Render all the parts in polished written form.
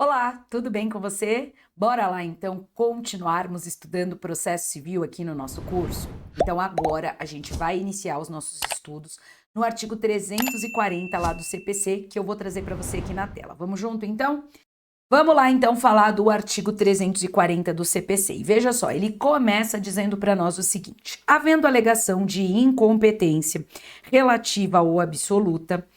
Olá, tudo bem com você? Bora lá então continuarmos estudando processo civil aqui no nosso curso? Então agora a gente vai iniciar os nossos estudos no artigo 340 lá do CPC, que eu vou trazer para você aqui na tela. Vamos junto então? Vamos lá então falar do artigo 340 do CPC. E veja só, ele começa dizendo para nós o seguinte: havendo alegação de incompetência relativa ou absoluta,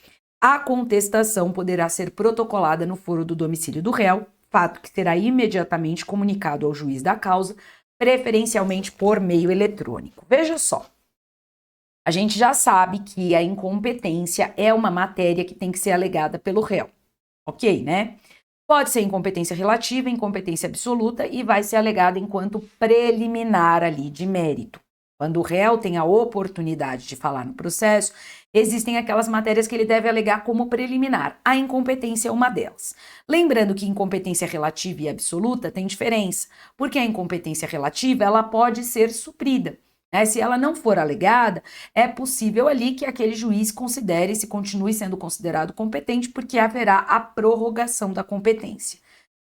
a contestação poderá ser protocolada no foro do domicílio do réu, fato que será imediatamente comunicado ao juiz da causa, preferencialmente por meio eletrônico. Veja só, a gente já sabe que a incompetência é uma matéria que tem que ser alegada pelo réu, ok, né? Pode ser incompetência relativa, incompetência absoluta e vai ser alegada enquanto preliminar ali de mérito. Quando o réu tem a oportunidade de falar no processo, existem aquelas matérias que ele deve alegar como preliminar. A incompetência é uma delas. Lembrando que incompetência relativa e absoluta tem diferença, porque a incompetência relativa ela pode ser suprida. Se ela não for alegada, é possível ali que aquele juiz considere se continue sendo considerado competente, porque haverá a prorrogação da competência.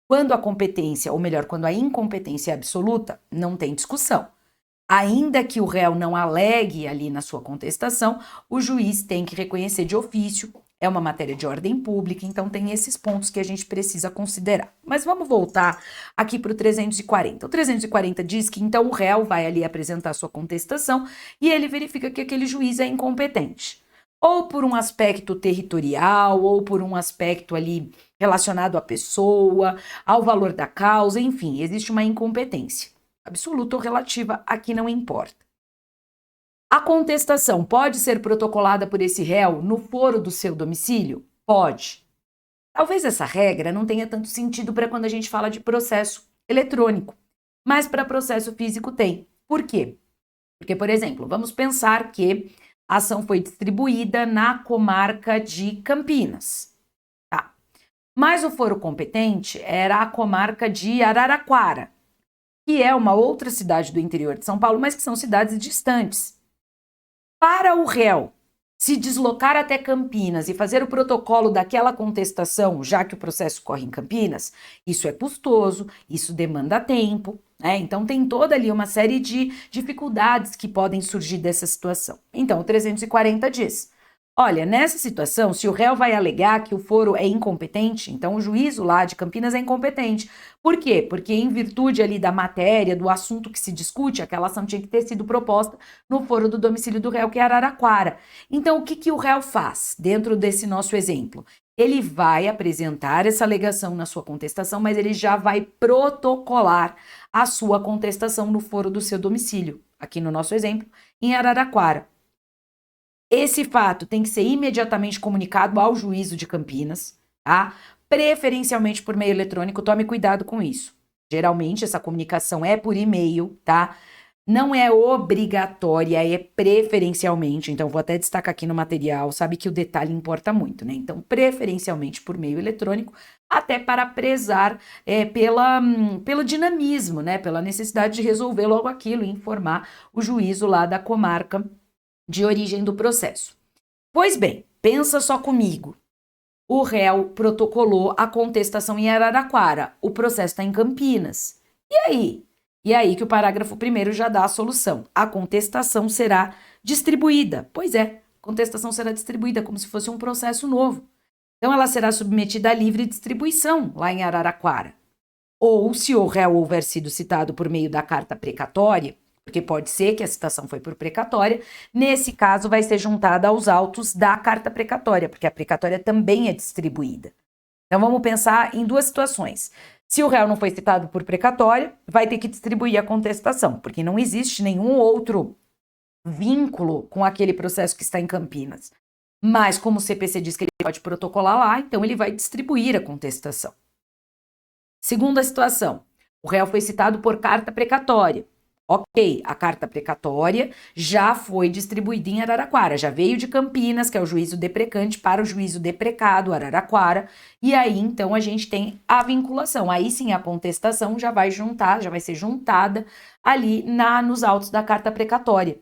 Quando a competência, ou melhor, quando a incompetência é absoluta, não tem discussão. Ainda que o réu não alegue ali na sua contestação, o juiz tem que reconhecer de ofício, é uma matéria de ordem pública, então tem esses pontos que a gente precisa considerar. Mas vamos voltar aqui para o 340. O 340 diz que então o réu vai ali apresentar sua contestação e ele verifica que aquele juiz é incompetente. Ou por um aspecto territorial, ou por um aspecto ali relacionado à pessoa, ao valor da causa, enfim, existe uma incompetência. Absoluta ou relativa, aqui não importa. A contestação pode ser protocolada por esse réu no foro do seu domicílio? Pode. Talvez essa regra não tenha tanto sentido para quando a gente fala de processo eletrônico, mas para processo físico tem. Por quê? Porque, por exemplo, vamos pensar que a ação foi distribuída na comarca de Campinas. Tá. Mas o foro competente era a comarca de Araraquara, que é uma outra cidade do interior de São Paulo, mas que são cidades distantes. Para o réu se deslocar até Campinas e fazer o protocolo daquela contestação, já que o processo corre em Campinas, isso é custoso, isso demanda tempo, né? Então tem toda ali uma série de dificuldades que podem surgir dessa situação. Então o 340 diz: olha, nessa situação, se o réu vai alegar que o foro é incompetente, então o juízo lá de Campinas é incompetente. Por quê? Porque em virtude ali da matéria, do assunto que se discute, aquela ação tinha que ter sido proposta no foro do domicílio do réu, que é Araraquara. Então, o que o réu faz dentro desse nosso exemplo? Ele vai apresentar essa alegação na sua contestação, mas ele já vai protocolar a sua contestação no foro do seu domicílio, aqui no nosso exemplo, em Araraquara. Esse fato tem que ser imediatamente comunicado ao juízo de Campinas, tá? Preferencialmente por meio eletrônico, tome cuidado com isso. Geralmente essa comunicação é por e-mail, tá? Não é obrigatória, é preferencialmente. Então, vou até destacar aqui no material, sabe que o detalhe importa muito, né? Então, preferencialmente por meio eletrônico, até para prezar pelo dinamismo, né? Pela necessidade de resolver logo aquilo e informar o juízo lá da comarca de origem do processo. Pois bem, pensa só comigo. O réu protocolou a contestação em Araraquara, o processo está em Campinas. E aí? E aí que o parágrafo 1º já dá a solução. A contestação será distribuída. Pois é, a contestação será distribuída como se fosse um processo novo. Então ela será submetida à livre distribuição lá em Araraquara. Ou, se o réu houver sido citado por meio da carta precatória, porque pode ser que a citação foi por precatória, nesse caso vai ser juntada aos autos da carta precatória, porque a precatória também é distribuída. Então vamos pensar em duas situações. Se o réu não foi citado por precatória, vai ter que distribuir a contestação, porque não existe nenhum outro vínculo com aquele processo que está em Campinas. Mas como o CPC diz que ele pode protocolar lá, então ele vai distribuir a contestação. Segunda situação, o réu foi citado por carta precatória. Ok, a carta precatória já foi distribuída em Araraquara, já veio de Campinas, que é o juízo deprecante, para o juízo deprecado, Araraquara, e aí então a gente tem a vinculação. Aí sim a contestação já vai ser juntada ali nos autos da carta precatória.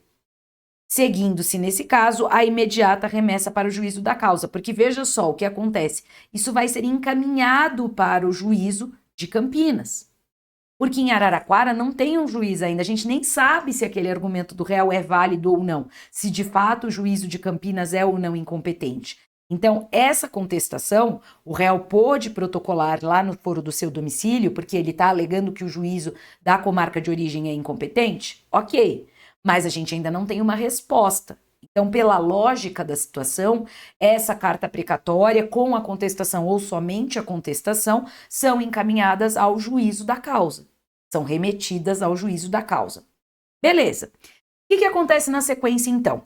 Seguindo-se, nesse caso, a imediata remessa para o juízo da causa, porque veja só o que acontece. Isso vai ser encaminhado para o juízo de Campinas. Porque em Araraquara não tem um juiz ainda, a gente nem sabe se aquele argumento do réu é válido ou não, se de fato o juízo de Campinas é ou não incompetente. Então, essa contestação, o réu pôde protocolar lá no foro do seu domicílio, porque ele está alegando que o juízo da comarca de origem é incompetente? Ok, mas a gente ainda não tem uma resposta. Então, pela lógica da situação, essa carta precatória, com a contestação ou somente a contestação, são encaminhadas ao juízo da causa. São remetidas ao juízo da causa. Beleza. O que acontece na sequência, então?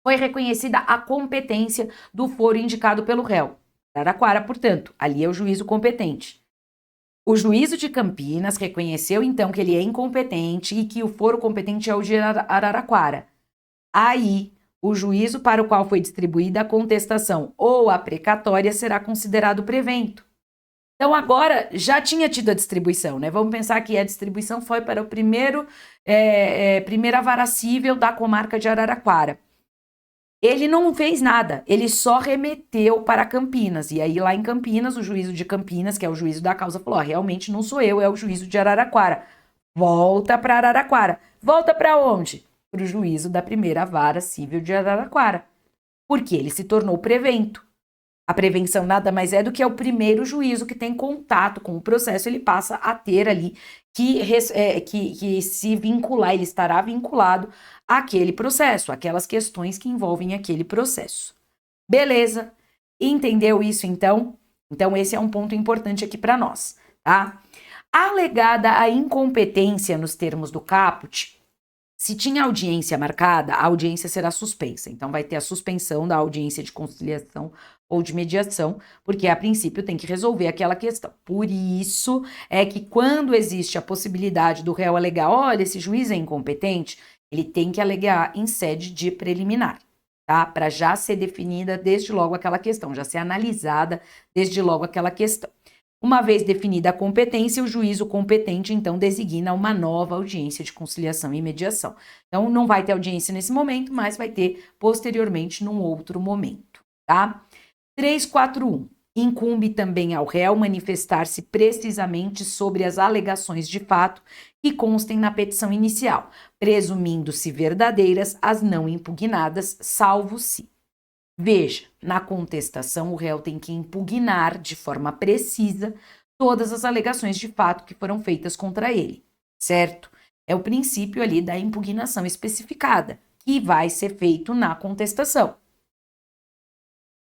Foi reconhecida a competência do foro indicado pelo réu. Araraquara, portanto, ali é o juízo competente. O juízo de Campinas reconheceu, então, que ele é incompetente e que o foro competente é o de Araraquara. Aí, o juízo para o qual foi distribuída a contestação ou a precatória será considerado prevento. Então, agora, já tinha tido a distribuição, né? Vamos pensar que a distribuição foi para o primeira vara cível da comarca de Araraquara. Ele não fez nada, ele só remeteu para Campinas. E aí, lá em Campinas, o juízo de Campinas, que é o juízo da causa, falou: realmente não sou eu, é o juízo de Araraquara. Volta para Araraquara. Volta para onde? Para o juízo da primeira vara cível de Araraquara. Porque ele se tornou prevento. A prevenção nada mais é do que é o primeiro juízo que tem contato com o processo, ele passa a ter ali que se vincular, ele estará vinculado àquele processo, aquelas questões que envolvem aquele processo. Beleza? Entendeu isso então? Então esse é um ponto importante aqui para nós, tá? Alegada a incompetência nos termos do caput, se tinha audiência marcada, a audiência será suspensa. Então, vai ter a suspensão da audiência de conciliação ou de mediação, porque a princípio tem que resolver aquela questão. Por isso é que quando existe a possibilidade do réu alegar, olha, esse juiz é incompetente, ele tem que alegar em sede de preliminar, tá? Para já ser definida desde logo aquela questão, já ser analisada desde logo aquela questão. Uma vez definida a competência, o juízo competente, então, designa uma nova audiência de conciliação e mediação. Então, não vai ter audiência nesse momento, mas vai ter posteriormente num outro momento, tá? 341. Incumbe também ao réu manifestar-se precisamente sobre as alegações de fato que constem na petição inicial, presumindo-se verdadeiras as não impugnadas, salvo se. Veja, na contestação, o réu tem que impugnar de forma precisa todas as alegações de fato que foram feitas contra ele, certo? É o princípio ali da impugnação especificada, que vai ser feito na contestação.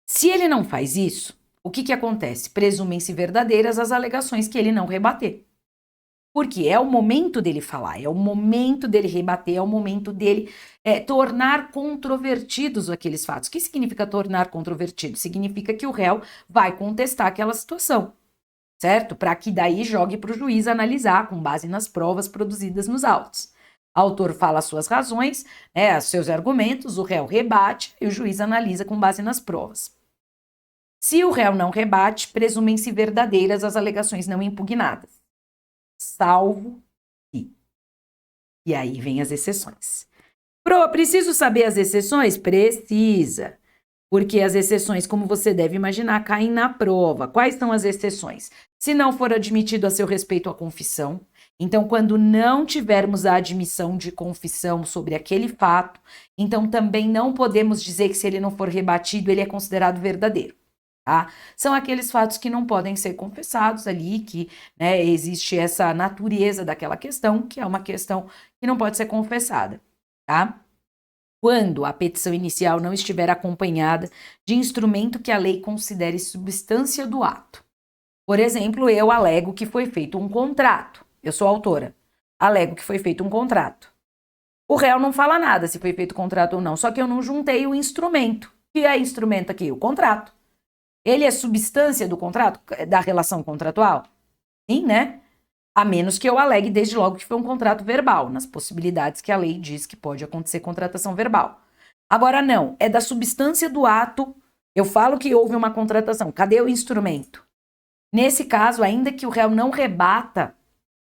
Se ele não faz isso, o que acontece? Presumem-se verdadeiras as alegações que ele não rebater. Porque é o momento dele falar, é o momento dele rebater, é o momento dele tornar controvertidos aqueles fatos. O que significa tornar controvertido? Significa que o réu vai contestar aquela situação, certo? Para que daí jogue para o juiz analisar com base nas provas produzidas nos autos. O autor fala as suas razões, os seus argumentos, o réu rebate e o juiz analisa com base nas provas. Se o réu não rebate, presumem-se verdadeiras as alegações não impugnadas, salvo se. E aí vem as exceções. Preciso saber as exceções? Precisa. Porque as exceções, como você deve imaginar, caem na prova. Quais são as exceções? Se não for admitido a seu respeito a confissão, então quando não tivermos a admissão de confissão sobre aquele fato, então também não podemos dizer que se ele não for rebatido, ele é considerado verdadeiro. Tá? São aqueles fatos que não podem ser confessados ali, que existe essa natureza daquela questão, que é uma questão que não pode ser confessada, tá? Quando a petição inicial não estiver acompanhada de instrumento que a lei considere substância do ato. Por exemplo, eu alego que foi feito um contrato, eu sou autora, alego que foi feito um contrato. O réu não fala nada se foi feito contrato ou não, só que eu não juntei o instrumento. Que é instrumento aqui? O contrato. Ele é substância do contrato, da relação contratual? Sim, né? A menos que eu alegue desde logo que foi um contrato verbal, nas possibilidades que a lei diz que pode acontecer contratação verbal. Agora não, é da substância do ato, eu falo que houve uma contratação, cadê o instrumento? Nesse caso, ainda que o réu não rebata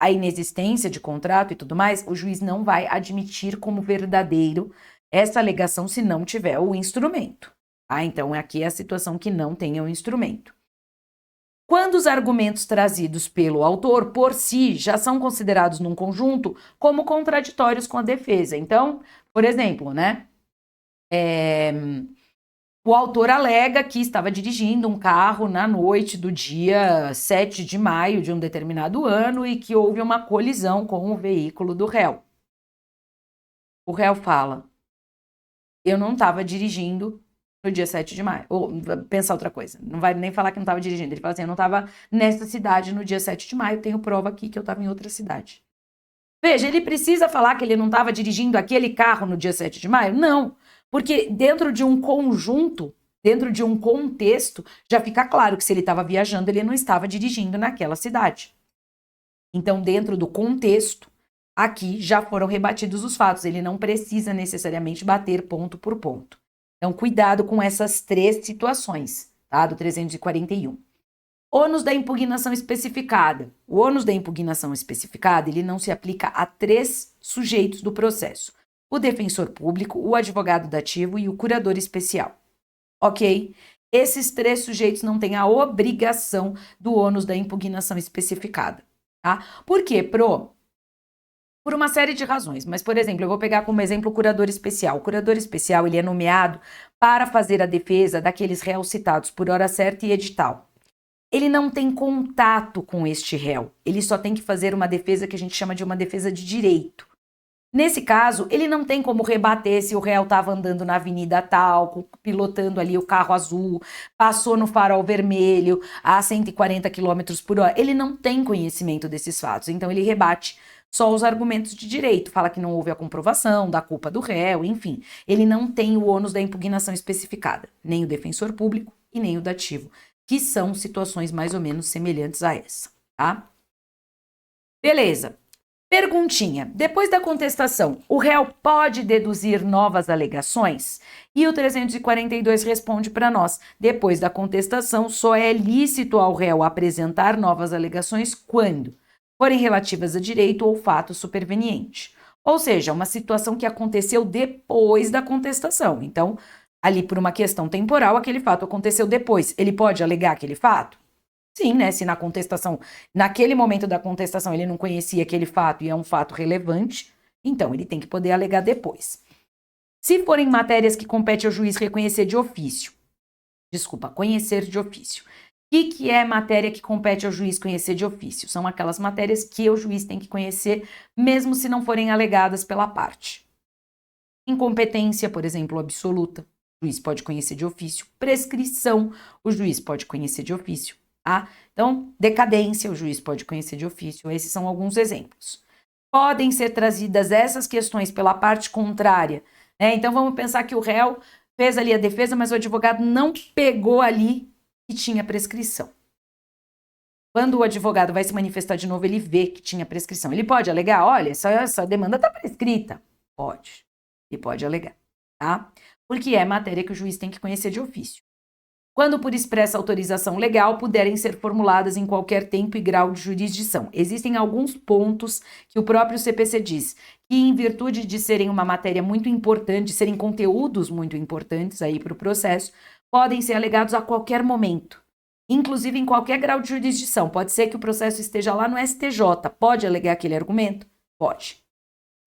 a inexistência de contrato e tudo mais, o juiz não vai admitir como verdadeiro essa alegação se não tiver o instrumento. Então, aqui é a situação que não tenha o instrumento. Quando os argumentos trazidos pelo autor, por si, já são considerados num conjunto como contraditórios com a defesa. Então, por exemplo, né? O autor alega que estava dirigindo um carro na noite do dia 7 de maio de um determinado ano e que houve uma colisão com o veículo do réu. O réu fala, eu não estava dirigindo no dia 7 de maio. Ou pensar outra coisa, não vai nem falar que não estava dirigindo. Ele fala assim, eu não estava nessa cidade no dia 7 de maio, tenho prova aqui que eu estava em outra cidade. Veja, ele precisa falar que ele não estava dirigindo aquele carro no dia 7 de maio? Não. Porque dentro de um conjunto, dentro de um contexto, já fica claro que se ele estava viajando, ele não estava dirigindo naquela cidade. Então, dentro do contexto, aqui já foram rebatidos os fatos. Ele não precisa necessariamente bater ponto por ponto. Então, cuidado com essas 3 situações, tá? Do 341. Ônus da impugnação especificada. O ônus da impugnação especificada, ele não se aplica a 3 sujeitos do processo. O defensor público, o advogado dativo e o curador especial. Ok? Esses 3 sujeitos não têm a obrigação do ônus da impugnação especificada. Tá? Por quê, Pro? Por uma série de razões. Mas, por exemplo, eu vou pegar como exemplo o curador especial. O curador especial, ele é nomeado para fazer a defesa daqueles réus citados por hora certa e edital. Ele não tem contato com este réu. Ele só tem que fazer uma defesa que a gente chama de uma defesa de direito. Nesse caso, ele não tem como rebater se o réu estava andando na avenida tal, pilotando ali o carro azul, passou no farol vermelho a 140 km por hora. Ele não tem conhecimento desses fatos, então ele rebate só os argumentos de direito, fala que não houve a comprovação da culpa do réu, enfim. Ele não tem o ônus da impugnação especificada, nem o defensor público e nem o dativo, que são situações mais ou menos semelhantes a essa, tá? Beleza. Perguntinha. Depois da contestação, o réu pode deduzir novas alegações? E o 342 responde para nós. Depois da contestação, só é lícito ao réu apresentar novas alegações quando forem relativas a direito ou fato superveniente. Ou seja, uma situação que aconteceu depois da contestação. Então, ali por uma questão temporal, aquele fato aconteceu depois. Ele pode alegar aquele fato? Sim, né? Se na contestação, naquele momento da contestação, ele não conhecia aquele fato e é um fato relevante, então ele tem que poder alegar depois. Se forem matérias que compete ao juiz reconhecer de ofício, conhecer de ofício. O que é matéria que compete ao juiz conhecer de ofício? São aquelas matérias que o juiz tem que conhecer, mesmo se não forem alegadas pela parte. Incompetência, por exemplo, absoluta, o juiz pode conhecer de ofício. Prescrição, o juiz pode conhecer de ofício. Tá? Então, decadência, o juiz pode conhecer de ofício. Esses são alguns exemplos. Podem ser trazidas essas questões pela parte contrária, né? Então, vamos pensar que o réu fez ali a defesa, mas o advogado não pegou ali que tinha prescrição. Quando o advogado vai se manifestar de novo, ele vê que tinha prescrição. Ele pode alegar, olha, essa demanda está prescrita. Pode. Ele pode alegar, tá? Porque é matéria que o juiz tem que conhecer de ofício. Quando por expressa autorização legal, puderem ser formuladas em qualquer tempo e grau de jurisdição. Existem alguns pontos que o próprio CPC diz que, em virtude de serem uma matéria muito importante, serem conteúdos muito importantes aí para o processo, podem ser alegados a qualquer momento, inclusive em qualquer grau de jurisdição. Pode ser que o processo esteja lá no STJ. Pode alegar aquele argumento? Pode.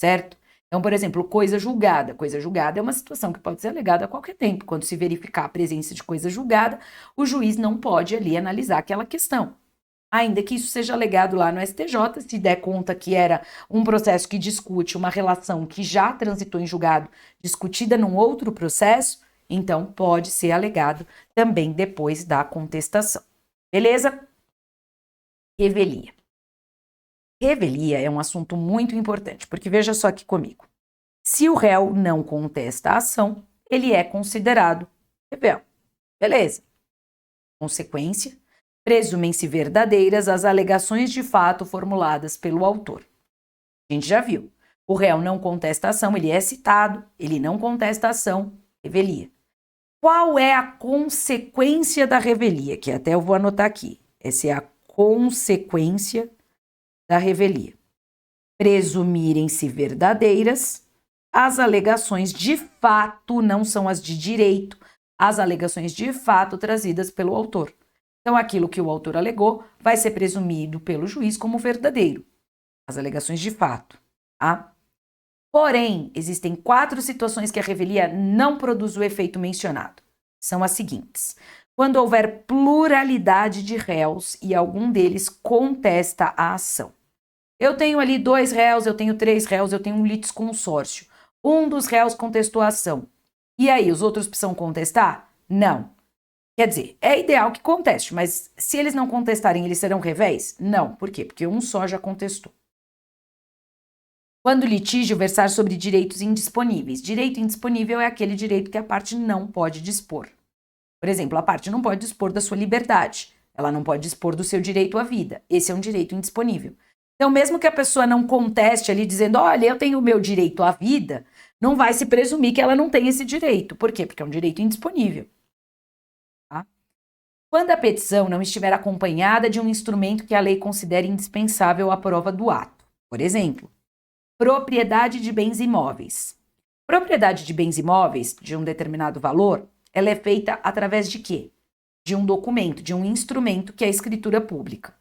Certo? Então, por exemplo, coisa julgada. Coisa julgada é uma situação que pode ser alegada a qualquer tempo. Quando se verificar a presença de coisa julgada, o juiz não pode ali analisar aquela questão. Ainda que isso seja alegado lá no STJ, se der conta que era um processo que discute uma relação que já transitou em julgado, discutida num outro processo, então pode ser alegado também depois da contestação. Beleza? Revelia. Revelia é um assunto muito importante, porque veja só aqui comigo. Se o réu não contesta a ação, ele é considerado revel. Beleza. Consequência, presumem-se verdadeiras as alegações de fato formuladas pelo autor. A gente já viu. O réu não contesta a ação, ele é citado, ele não contesta a ação, revelia. Qual é a consequência da revelia? Que até eu vou anotar aqui. Essa é a consequência da revelia. Presumirem-se verdadeiras as alegações de fato, não são as de direito, as alegações de fato trazidas pelo autor. Então, aquilo que o autor alegou vai ser presumido pelo juiz como verdadeiro, as alegações de fato, tá? Porém, existem 4 situações que a revelia não produz o efeito mencionado. São as seguintes: quando houver pluralidade de réus e algum deles contesta a ação. Eu tenho ali 2 réus, eu tenho 3 réus, eu tenho um litisconsórcio. Um dos réus contestou a ação. E aí, os outros precisam contestar? Não. Quer dizer, é ideal que conteste, mas se eles não contestarem, eles serão revéis? Não. Por quê? Porque um só já contestou. Quando o litígio versar sobre direitos indisponíveis. Direito indisponível é aquele direito que a parte não pode dispor. Por exemplo, a parte não pode dispor da sua liberdade. Ela não pode dispor do seu direito à vida. Esse é um direito indisponível. Então, mesmo que a pessoa não conteste ali dizendo, olha, eu tenho o meu direito à vida, não vai se presumir que ela não tem esse direito. Por quê? Porque é um direito indisponível. Tá? Quando a petição não estiver acompanhada de um instrumento que a lei considere indispensável à prova do ato. Por exemplo, propriedade de bens imóveis. Propriedade de bens imóveis de um determinado valor, ela é feita através de quê? De um documento, de um instrumento que é a escritura pública.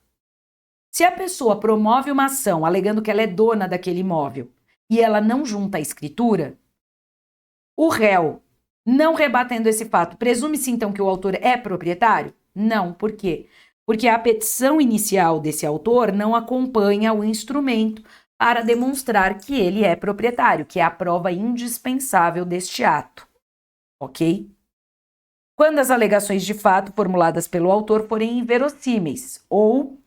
Se a pessoa promove uma ação alegando que ela é dona daquele imóvel e ela não junta a escritura, o réu, não rebatendo esse fato, presume-se então que o autor é proprietário? Não, por quê? Porque a petição inicial desse autor não acompanha o instrumento para demonstrar que ele é proprietário, que é a prova indispensável deste ato, ok? Quando as alegações de fato formuladas pelo autor forem inverossímeis ou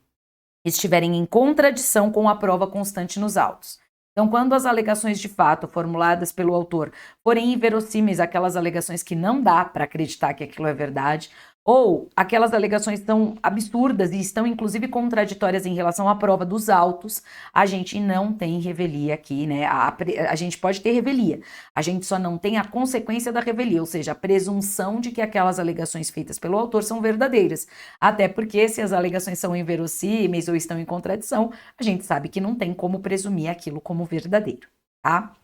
estiverem em contradição com a prova constante nos autos. Então, quando as alegações de fato formuladas pelo autor forem inverossímeis, aquelas alegações que não dá para acreditar que aquilo é verdade, ou aquelas alegações são absurdas e estão inclusive contraditórias em relação à prova dos autos, a gente não tem revelia aqui, né? A gente pode ter revelia, a gente só não tem a consequência da revelia, ou seja, a presunção de que aquelas alegações feitas pelo autor são verdadeiras. Até porque se as alegações são inverossímeis ou estão em contradição, a gente sabe que não tem como presumir aquilo como verdadeiro, tá?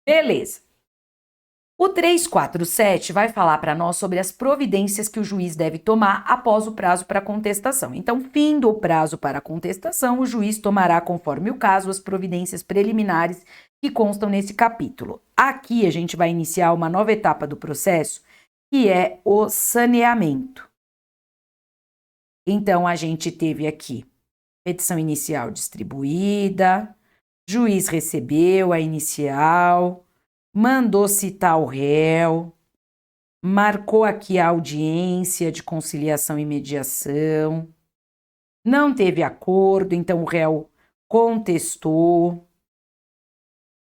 Beleza. O 347 vai falar para nós sobre as providências que o juiz deve tomar após o prazo para contestação. Então, fim do prazo para contestação, o juiz tomará, conforme o caso, as providências preliminares que constam nesse capítulo. Aqui a gente vai iniciar uma nova etapa do processo, que é o saneamento. Então, a gente teve aqui petição inicial distribuída, juiz recebeu a inicial, mandou citar o réu, marcou aqui a audiência de conciliação e mediação, não teve acordo, então o réu contestou.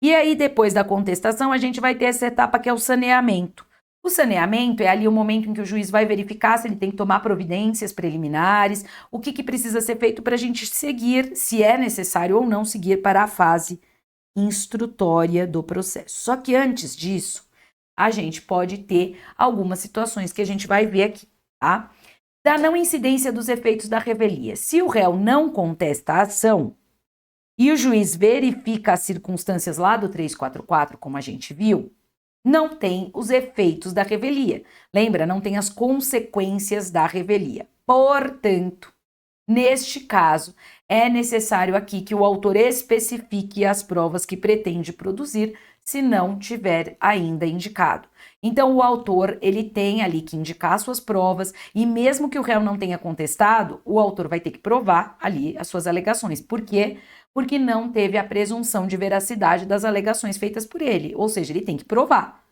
E aí, depois da contestação, a gente vai ter essa etapa que é o saneamento. O saneamento é ali o momento em que o juiz vai verificar se ele tem que tomar providências preliminares, o que precisa ser feito para a gente seguir, se é necessário ou não seguir para a fase instrutória do processo. Só que antes disso, a gente pode ter algumas situações que a gente vai ver aqui, tá? Da não incidência dos efeitos da revelia. Se o réu não contesta a ação e o juiz verifica as circunstâncias lá do 344, como a gente viu, não tem os efeitos da revelia. Lembra? Não tem as consequências da revelia. Portanto, neste caso, é necessário aqui que o autor especifique as provas que pretende produzir, se não tiver ainda indicado. Então, o autor, ele tem ali que indicar suas provas e mesmo que o réu não tenha contestado, o autor vai ter que provar ali as suas alegações. Por quê? Porque não teve a presunção de veracidade das alegações feitas por ele, ou seja, ele tem que provar.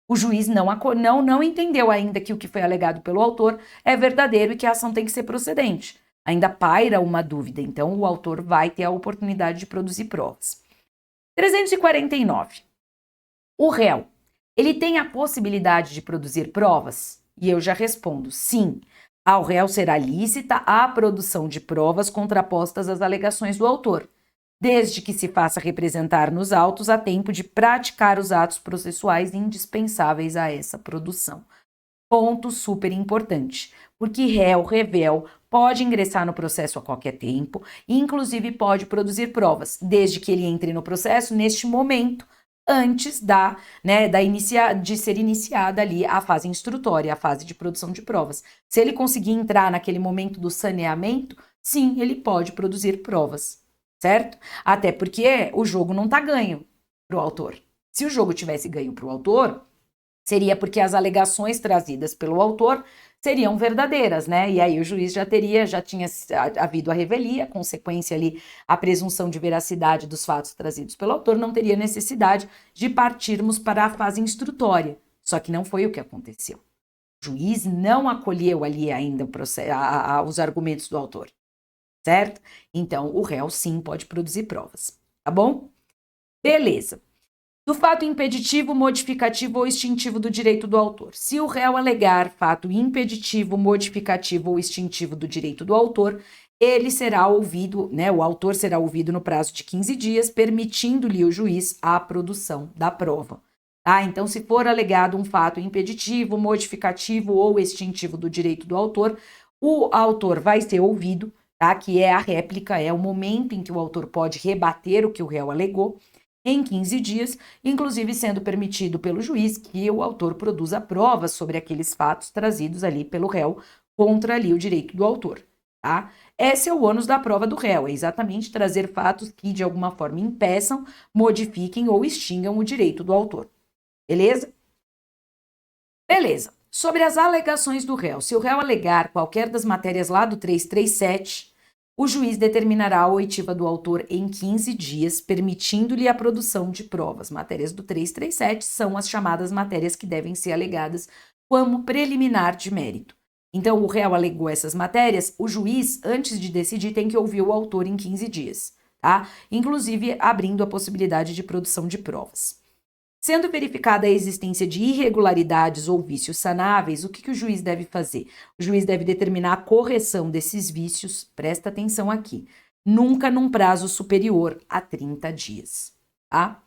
O juiz não entendeu ainda que o que foi alegado pelo autor é verdadeiro e que a ação tem que ser procedente. Ainda paira uma dúvida, então o autor vai ter a oportunidade de produzir provas. 349. O réu, ele tem a possibilidade de produzir provas? E eu já respondo, sim. Ao réu será lícita a produção de provas contrapostas às alegações do autor, desde que se faça representar nos autos a tempo de praticar os atos processuais indispensáveis a essa produção. Ponto super importante, porque réu pode ingressar no processo a qualquer tempo e, inclusive, pode produzir provas, desde que ele entre no processo neste momento, antes de ser iniciada ali a fase instrutória, a fase de produção de provas. Se ele conseguir entrar naquele momento do saneamento, sim, ele pode produzir provas, certo? Até porque o jogo não está ganho para o autor. Se o jogo tivesse ganho para o autor, seria porque as alegações trazidas pelo autor seriam verdadeiras, né? E aí o juiz já tinha havido a revelia, consequência ali, a presunção de veracidade dos fatos trazidos pelo autor, não teria necessidade de partirmos para a fase instrutória. Só que não foi o que aconteceu. O juiz não acolheu ali ainda os argumentos do autor, certo? Então, o réu sim pode produzir provas, tá bom? Beleza. Do fato impeditivo, modificativo ou extintivo do direito do autor. Se o réu alegar fato impeditivo, modificativo ou extintivo do direito do autor, ele será ouvido, né? O autor será ouvido no prazo de 15 dias, permitindo-lhe o juiz a produção da prova. Tá? Então, se for alegado um fato impeditivo, modificativo ou extintivo do direito do autor, o autor vai ser ouvido, tá? Que é a réplica, é o momento em que o autor pode rebater o que o réu alegou, em 15 dias, inclusive sendo permitido pelo juiz que o autor produza provas sobre aqueles fatos trazidos ali pelo réu contra ali o direito do autor, tá? Esse é o ônus da prova do réu, é exatamente trazer fatos que de alguma forma impeçam, modifiquem ou extingam o direito do autor, beleza? Beleza. Sobre as alegações do réu, se o réu alegar qualquer das matérias lá do 337, o juiz determinará a oitiva do autor em 15 dias, permitindo-lhe a produção de provas. Matérias do 337 são as chamadas matérias que devem ser alegadas como preliminar de mérito. Então, o réu alegou essas matérias, o juiz, antes de decidir, tem que ouvir o autor em 15 dias, tá? Inclusive, abrindo a possibilidade de produção de provas. Sendo verificada a existência de irregularidades ou vícios sanáveis, o que o juiz deve fazer? O juiz deve determinar a correção desses vícios, presta atenção aqui, nunca num prazo superior a 30 dias, tá?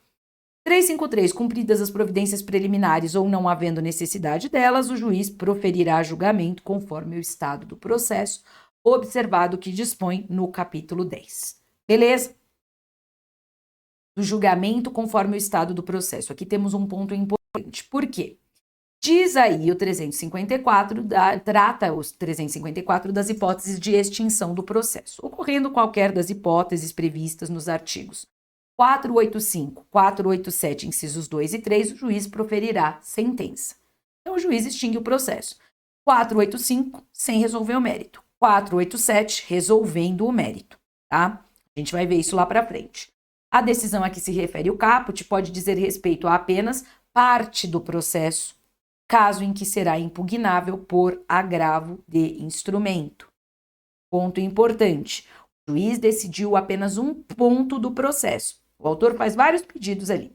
353, cumpridas as providências preliminares ou não havendo necessidade delas, o juiz proferirá julgamento conforme o estado do processo, observado o que dispõe no capítulo 10. Beleza? Do julgamento conforme o estado do processo. Aqui temos um ponto importante. Por quê? Diz aí o 354, trata os 354 das hipóteses de extinção do processo, ocorrendo qualquer das hipóteses previstas nos artigos 485, 487, incisos 2 e 3, o juiz proferirá sentença. Então, o juiz extingue o processo. 485, sem resolver o mérito. 487, resolvendo o mérito, tá? A gente vai ver isso lá para frente. A decisão a que se refere o caput pode dizer respeito a apenas parte do processo, caso em que será impugnável por agravo de instrumento. Ponto importante, o juiz decidiu apenas um ponto do processo. O autor faz vários pedidos ali.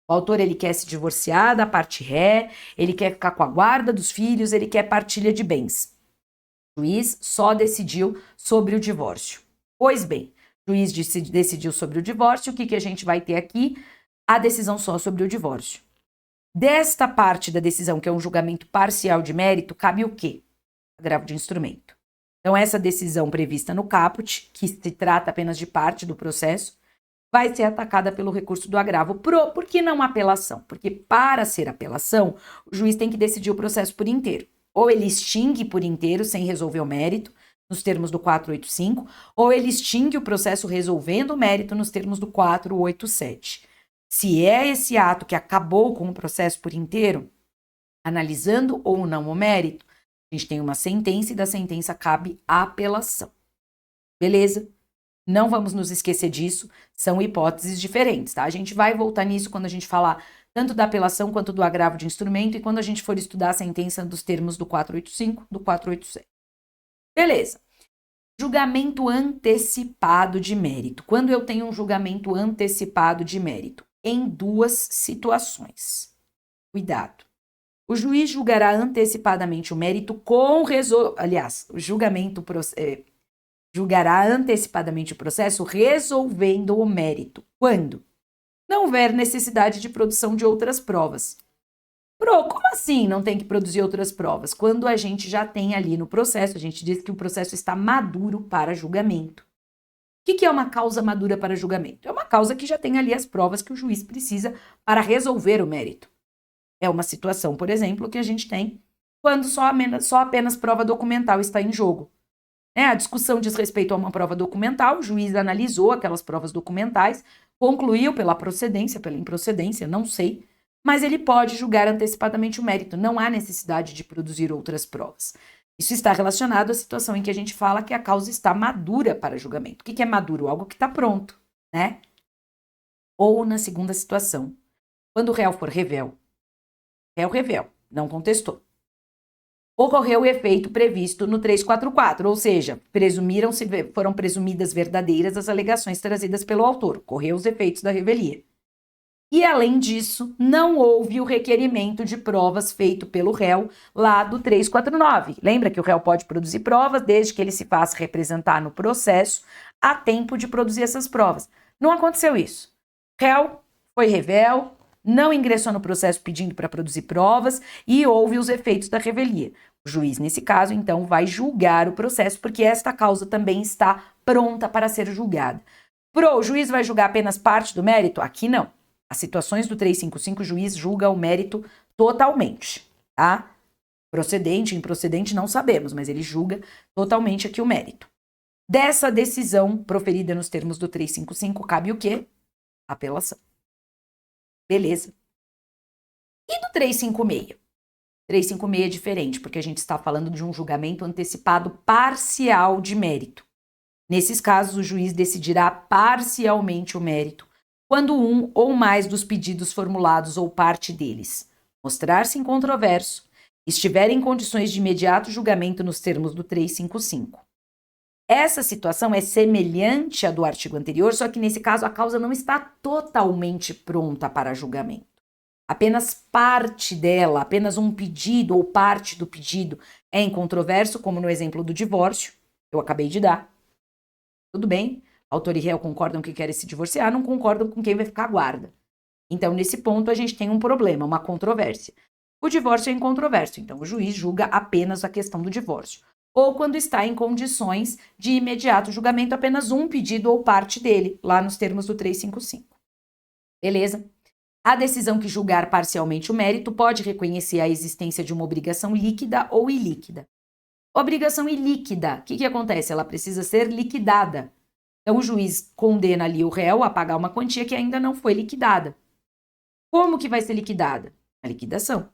O autor ele quer se divorciar da parte ré, ele quer ficar com a guarda dos filhos, ele quer partilha de bens. O juiz só decidiu sobre o divórcio. Pois bem, o juiz decidiu sobre o divórcio, o que a gente vai ter aqui? A decisão só sobre o divórcio. Desta parte da decisão, que é um julgamento parcial de mérito, cabe o quê? Agravo de instrumento. Então, essa decisão prevista no caput, que se trata apenas de parte do processo, vai ser atacada pelo recurso do agravo. Por que não apelação? Porque para ser apelação, o juiz tem que decidir o processo por inteiro. Ou ele extingue por inteiro, sem resolver o mérito, nos termos do 485, ou ele extingue o processo resolvendo o mérito nos termos do 487. Se é esse ato que acabou com o processo por inteiro, analisando ou não o mérito, a gente tem uma sentença e da sentença cabe a apelação. Beleza? Não vamos nos esquecer disso, são hipóteses diferentes, tá? A gente vai voltar nisso quando a gente falar tanto da apelação quanto do agravo de instrumento e quando a gente for estudar a sentença dos termos do 485, do 487. Beleza. Julgamento antecipado de mérito. Quando eu tenho um julgamento antecipado de mérito? Em duas situações. Cuidado. O juiz julgará antecipadamente o mérito julgará antecipadamente o processo resolvendo o mérito. Quando? Não houver necessidade de produção de outras provas. Como assim não tem que produzir outras provas? Quando a gente já tem ali no processo, a gente diz que o processo está maduro para julgamento. O que é uma causa madura para julgamento? É uma causa que já tem ali as provas que o juiz precisa para resolver o mérito. É uma situação, por exemplo, que a gente tem quando só apenas prova documental está em jogo. A discussão diz respeito a uma prova documental, o juiz analisou aquelas provas documentais, concluiu pela procedência, pela improcedência, não sei, mas ele pode julgar antecipadamente o mérito, não há necessidade de produzir outras provas. Isso está relacionado à situação em que a gente fala que a causa está madura para julgamento. O que é maduro? Algo que está pronto, né? Ou na segunda situação, quando o réu for revel, não contestou. Ocorreu o efeito previsto no 344, ou seja, foram presumidas verdadeiras as alegações trazidas pelo autor, ocorreu os efeitos da revelia. E, além disso, não houve o requerimento de provas feito pelo réu lá do 349. Lembra que o réu pode produzir provas desde que ele se faça representar no processo a tempo de produzir essas provas. Não aconteceu isso. O réu foi revel, não ingressou no processo pedindo para produzir provas e houve os efeitos da revelia. O juiz, nesse caso, então, vai julgar o processo porque esta causa também está pronta para ser julgada. O juiz vai julgar apenas parte do mérito? Aqui não. As situações do 355, o juiz julga o mérito totalmente, tá? Procedente, improcedente, não sabemos, mas ele julga totalmente aqui o mérito. Dessa decisão proferida nos termos do 355, cabe o quê? Apelação. Beleza. E do 356? 356 é diferente, porque a gente está falando de um julgamento antecipado parcial de mérito. Nesses casos, o juiz decidirá parcialmente o mérito, quando um ou mais dos pedidos formulados ou parte deles mostrar-se incontroverso, estiver em condições de imediato julgamento nos termos do 355. Essa situação é semelhante à do artigo anterior, só que nesse caso a causa não está totalmente pronta para julgamento. Apenas parte dela, apenas um pedido ou parte do pedido é incontroverso, como no exemplo do divórcio, eu acabei de dar. Tudo bem? Autor e réu concordam que querem se divorciar, não concordam com quem vai ficar guarda. Então, nesse ponto, a gente tem um problema, uma controvérsia. O divórcio é incontroverso, então o juiz julga apenas a questão do divórcio. Ou quando está em condições de imediato julgamento, apenas um pedido ou parte dele, lá nos termos do 355. Beleza? A decisão que julgar parcialmente o mérito pode reconhecer a existência de uma obrigação líquida ou ilíquida. Obrigação ilíquida, o que acontece? Ela precisa ser liquidada. Então, o juiz condena ali o réu a pagar uma quantia que ainda não foi liquidada. Como que vai ser liquidada? A liquidação.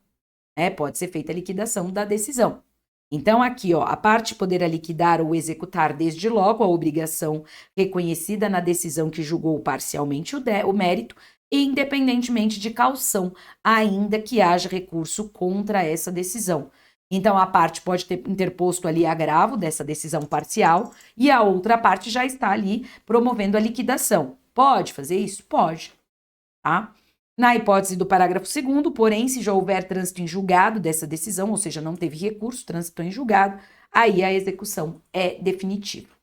Pode ser feita a liquidação da decisão. Então, aqui, a parte poderá liquidar ou executar desde logo a obrigação reconhecida na decisão que julgou parcialmente o mérito, independentemente de caução, ainda que haja recurso contra essa decisão. Então, a parte pode ter interposto ali agravo dessa decisão parcial e a outra parte já está ali promovendo a liquidação. Pode fazer isso? Pode. Tá? Na hipótese do parágrafo 2º, porém, se já houver trânsito em julgado dessa decisão, ou seja, não teve recurso, trânsito em julgado, aí a execução é definitiva.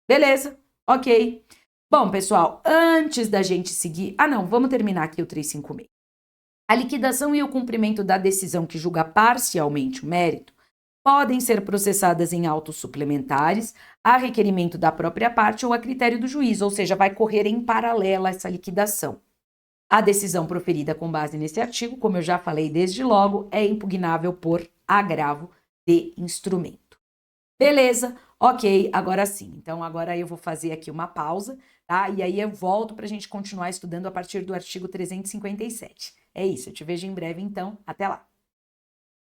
Beleza? Ok. Bom, pessoal, antes da gente seguir... vamos terminar aqui o 356. A liquidação e o cumprimento da decisão que julga parcialmente o mérito podem ser processadas em autos suplementares, a requerimento da própria parte ou a critério do juiz, ou seja, vai correr em paralelo essa liquidação. A decisão proferida com base nesse artigo, como eu já falei desde logo, é impugnável por agravo de instrumento. Beleza? Ok, agora sim. Então, agora eu vou fazer aqui uma pausa, tá? E aí eu volto para a gente continuar estudando a partir do artigo 357. É isso, eu te vejo em breve, então. Até lá!